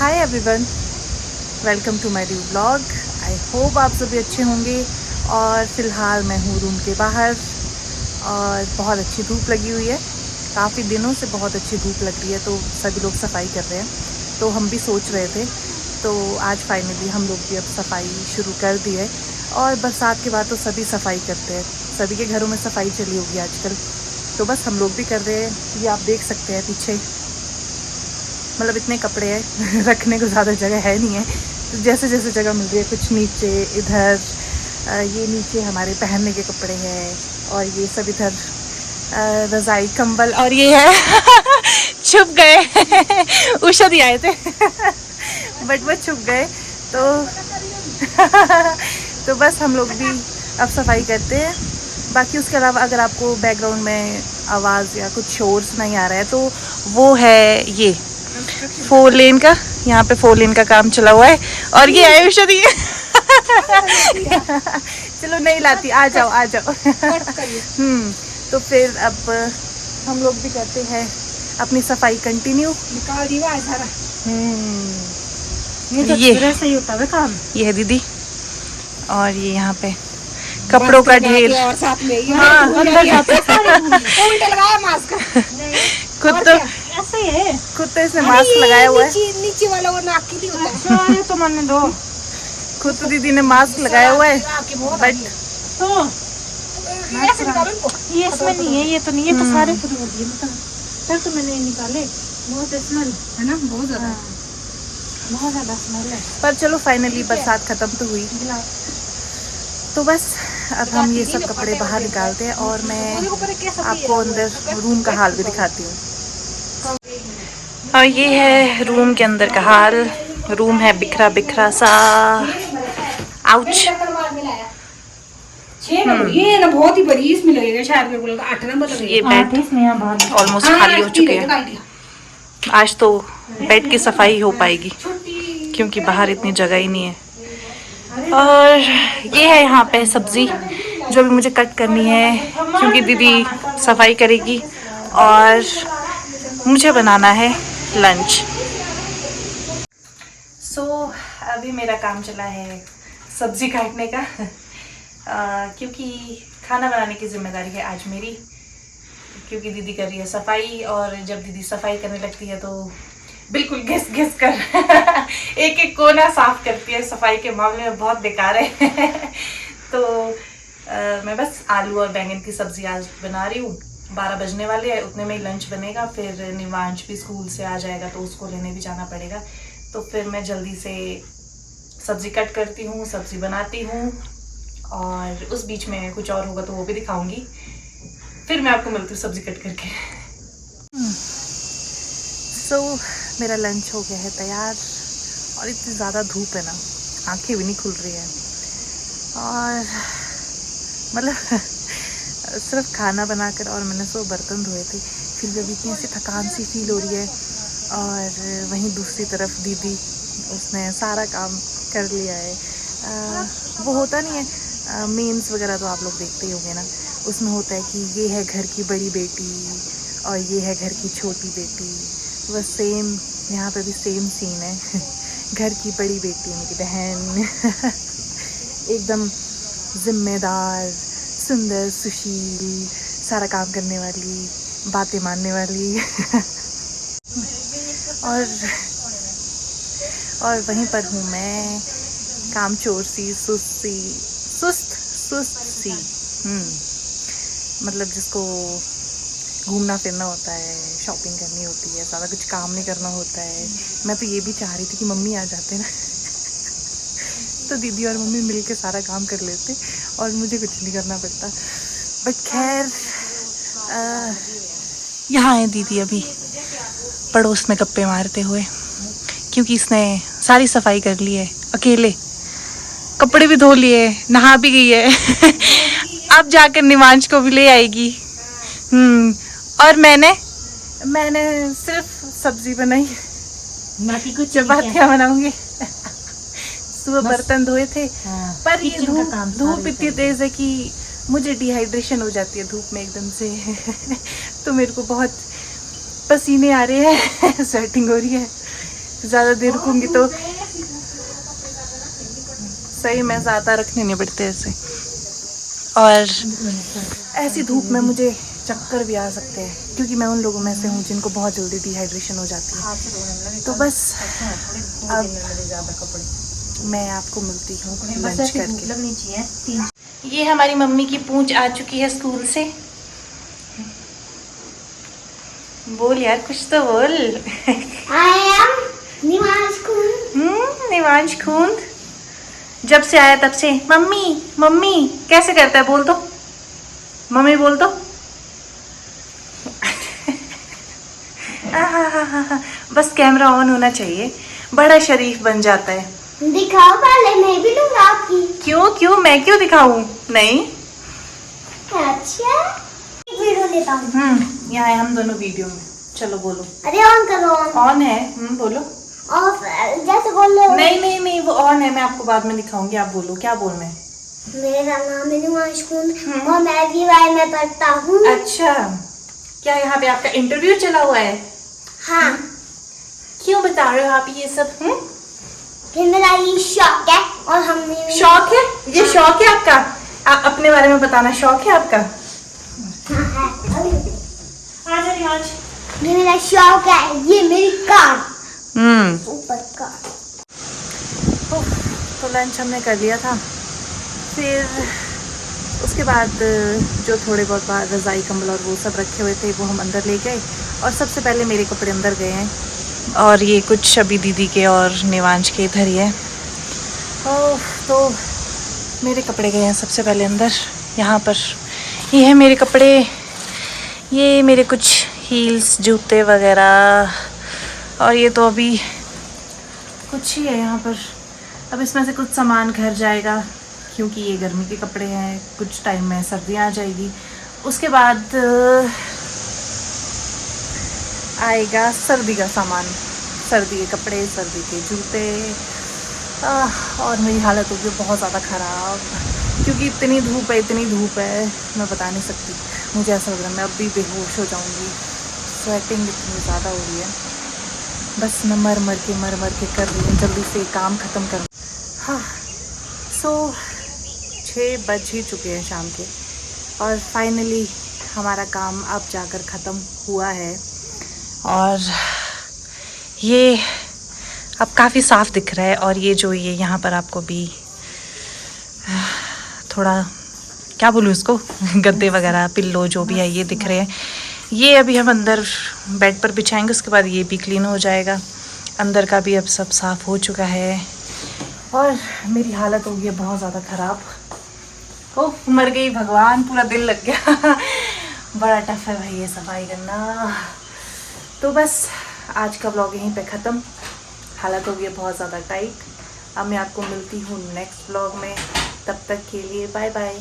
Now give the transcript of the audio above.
Hi everyone, welcome to my new vlog. I hope आप सभी अच्छे होंगे। और फ़िलहाल मैं हूँ रूम के बाहर और बहुत अच्छी धूप लगी हुई है। काफ़ी दिनों से बहुत अच्छी धूप लग रही है, तो सभी लोग सफाई कर रहे हैं। तो हम भी सोच रहे थे, तो आज फाइनली हम लोग भी अब सफाई शुरू कर दी है। और बरसात के बाद तो सभी सफाई करते हैं, सभी के घरों में सफाई चली होगी आजकल। तो बस हम लोग भी कर रहे हैं। ये आप देख सकते हैं पीछे, मतलब इतने कपड़े हैं रखने को ज़्यादा जगह है नहीं है। तो जैसे जैसे जगह मिल रही है, कुछ नीचे, इधर ये नीचे हमारे पहनने के कपड़े हैं, और ये सब इधर रज़ाई कंबल, और ये है छुप गए उषा दी आए थे बट वो छुप गए। तो तो बस हम लोग भी अब सफाई करते हैं। बाकी उसके अलावा अगर आपको बैकग्राउंड में आवाज़ या कुछ शोर नहीं आ रहा है, तो वो है ये 4 लेन का, यहाँ पे 4 लेन का काम चला हुआ है। और ये आयुषा दी चलो नहीं लाती, आ जाओ आ जाओ तो फिर अब हम लोग भी करते हैं अपनी सफाई कंटिन्यू। निकाल दिया है सारा। ये सही होता है काम। ये है दीदी, और ये यहाँ पे कपड़ों का ढेर। और साथ में हाँ, अंदर जाते उल्टा लगाया मास्क। खुद तो ऐसे ही है। खुद तो इसने मास्क लगाया हुआ है। नीचे वाला वो नाक के लिए होता है। तो मानने दो, खुद तो दीदी ने मास्क लगाया हुआ है, बट तो ये इसमें नहीं है, ये तो नहीं है, तो सारे खुद हो दिए। मतलब तो मैंने निकाले, बहुत स्मेल है ना, बहुत ज्यादा बहुत ज्यादा स्मेल है। पर चलो फाइनली बरसात खत्म तो हुई। तो बस अब हम ये सब कपड़े बाहर निकालते हैं, और मैं आपको अंदर रूम का हाल भी दिखाती हूँ। और ये है रूम के अंदर का हाल। रूम है बिखरा बिखरा सा। आउच। ये ना बहुत ही बड़ी, इसमें लगेगा शायद मेरे को लगा 8 नंबर लगेगा। ये बेड ऑलमोस्ट खाली हो चुके हैं। आज तो बेड की सफाई हो पाएगी, क्योंकि बाहर इतनी जगह ही नहीं है। और ये है यहाँ पे सब्ज़ी जो भी मुझे कट करनी है, क्योंकि दीदी सफाई करेगी और मुझे बनाना है लंच। सो अभी मेरा काम चला है सब्ज़ी काटने का क्योंकि खाना बनाने की जिम्मेदारी है आज मेरी, क्योंकि दीदी कर रही है सफाई। और जब दीदी सफाई करने लगती है तो बिल्कुल घिस घिस कर एक एक कोना साफ करती है। सफाई के मामले में बहुत बेकार है तो मैं बस आलू और बैंगन की सब्जी आज बना रही हूँ। 12 बजने वाले हैं, उतने में ही लंच बनेगा। फिर निवांश भी स्कूल से आ जाएगा, तो उसको लेने भी जाना पड़ेगा। तो फिर मैं जल्दी से सब्जी कट करती हूँ, सब्जी बनाती हूँ, और उस बीच में कुछ और होगा तो वो भी दिखाऊंगी। फिर मैं आपको मिलती हूँ सब्जी कट करके। सो मेरा लंच हो गया है तैयार, और इतनी ज़्यादा धूप है ना, आंखें भी नहीं खुल रही है। और मतलब सिर्फ खाना बनाकर और मैंने सो बर्तन धोए थे, फिर भी अभी इतनी ऐसी थकान सी फील हो रही है। और वहीं दूसरी तरफ दीदी, उसने सारा काम कर लिया है। वो होता नहीं है मीम्स वगैरह, तो आप लोग देखते ही होंगे ना, उसमें होता है कि ये है घर की बड़ी बेटी और ये है घर की छोटी बेटी। बस सेम यहाँ पे भी सेम सीन है घर की बड़ी बेटी मेरी बहन एकदम जिम्मेदार, सुंदर, सुशील, सारा काम करने वाली, बातें मानने वाली और वहीं पर हूँ मैं, कामचोर सी, सुस्त सी। मतलब जिसको घूमना फिरना होता है, शॉपिंग करनी होती है, ज़्यादा कुछ काम नहीं करना होता है। मैं तो ये भी चाह रही थी कि मम्मी आ जाते ना तो दीदी और मम्मी मिलके सारा काम कर लेते और मुझे कुछ नहीं करना पड़ता। बट खैर यहाँ है दीदी अभी पड़ोस में गप्पे मारते हुए, क्योंकि इसने सारी सफाई कर ली है अकेले, कपड़े भी धो लिए, नहा भी गई है अब जाकर निवांश को भी ले आएगी। और मैंने सिर्फ सब्जी बनाई, बाकी कुछ चपातियाँ बनाऊंगी सुबह बर्तन धोए थे। पर ये धूप इतनी तेज है कि मुझे डिहाइड्रेशन हो जाती है धूप में एकदम से तो मेरे को बहुत पसीने आ रहे हैं स्वेटिंग हो रही है। ज़्यादा देर रुकूंगी तो सही में ज़्यादा रखने नहीं पड़ते ऐसे, और ऐसी धूप में मुझे चक्कर भी आ सकते हैं, क्योंकि मैं उन लोगों में से हूँ जिनको बहुत जल्दी डिहाइड्रेशन हो जाती है। तो बस अब मैं आपको मिलती हूँ लंच करके। ये हमारी मम्मी की पूंछ आ चुकी है स्कूल से। बोल यार, कुछ तो बोल। निवांश खूंद जब से आया तब से मम्मी मम्मी कैसे करता है, बोल दो मम्मी, बोल दो। बस कैमरा ऑन होना चाहिए, बड़ा शरीफ बन जाता है। दिखाओ पहले, मैं भी लूंगा आपकी। क्यों मैं क्यों दिखाऊं? नहीं। अच्छा, वीडियो लेता हूँ। यहाँ है हम दोनों वीडियो में। चलो बोलो। अरे ऑन करो। ऑन है। बोलो। ऑफ जैसे बोलो। नहीं वो ऑन है, मैं आपको बाद में दिखाऊंगी, आप बोलो क्या बोलना है। मेरा नाम है निवांश खूंद और मैं VY में पढ़ता हूँ। अच्छा, क्या यहाँ पे आपका इंटरव्यू चला हुआ है? हाँ। क्यों बता रहे हो आप ये सब? फिर मेरा ये शौक है और हमने शौक है? ये शौक है आपका? आप अपने बारे में बताना, शौक है आपका? ये मेरा शौक है, ये मेरी कार। ऊपर कार। तो लंच हमने कर लिया था, फिर उसके बाद जो थोड़े बहुत बाहर रज़ाई कंबल और वो सब रखे हुए थे वो हम अंदर ले गए, और सबसे पहले मेरे कपड़े अंदर गए हैं, और ये कुछ शबी दीदी के और निवांश के इधर ही है। तो मेरे कपड़े गए हैं सबसे पहले अंदर। यहाँ पर ये है मेरे कपड़े, ये मेरे कुछ हील्स, जूते वगैरह, और ये तो अभी कुछ ही है यहाँ पर। अब इसमें से कुछ सामान घर जाएगा, क्योंकि ये गर्मी के कपड़े हैं, कुछ टाइम में सर्दियाँ आ जाएगी। उसके बाद आएगा सर्दी का सामान, सर्दी के कपड़े, सर्दी के जूते। और मेरी हालत होगी बहुत ज़्यादा ख़राब, क्योंकि इतनी धूप है मैं बता नहीं सकती। मुझे ऐसा लग रहा है मैं अब भी बेहोश हो जाऊंगी, स्वेटिंग इतनी ज़्यादा हो रही है। बस मैं मर मर के कर रही हूँ, जल्दी से काम ख़त्म कर। हाँ, 6 बज ही चुके हैं शाम के, और फाइनली हमारा काम अब जाकर ख़त्म हुआ है। और ये अब काफ़ी साफ़ दिख रहा है, और ये जो ये यहाँ पर आपको भी थोड़ा क्या बोलूँ इसको, गद्दे वगैरह, पिल्लो जो भी है ये दिख रहे हैं। ये अभी हम अंदर बेड पर बिछाएंगे, उसके बाद ये भी क्लीन हो जाएगा। अंदर का भी अब सब साफ़ हो चुका है, और मेरी हालत हो गई है बहुत ज़्यादा ख़राब। ओह मर गई भगवान, पूरा दिल लग गया। बड़ा टफ है भाई ये सफाई करना। तो बस आज का व्लॉग यहीं पे ख़त्म। हालत हो गई है बहुत ज़्यादा टाइट। अब मैं आपको मिलती हूँ नेक्स्ट व्लॉग में, तब तक के लिए बाय बाय।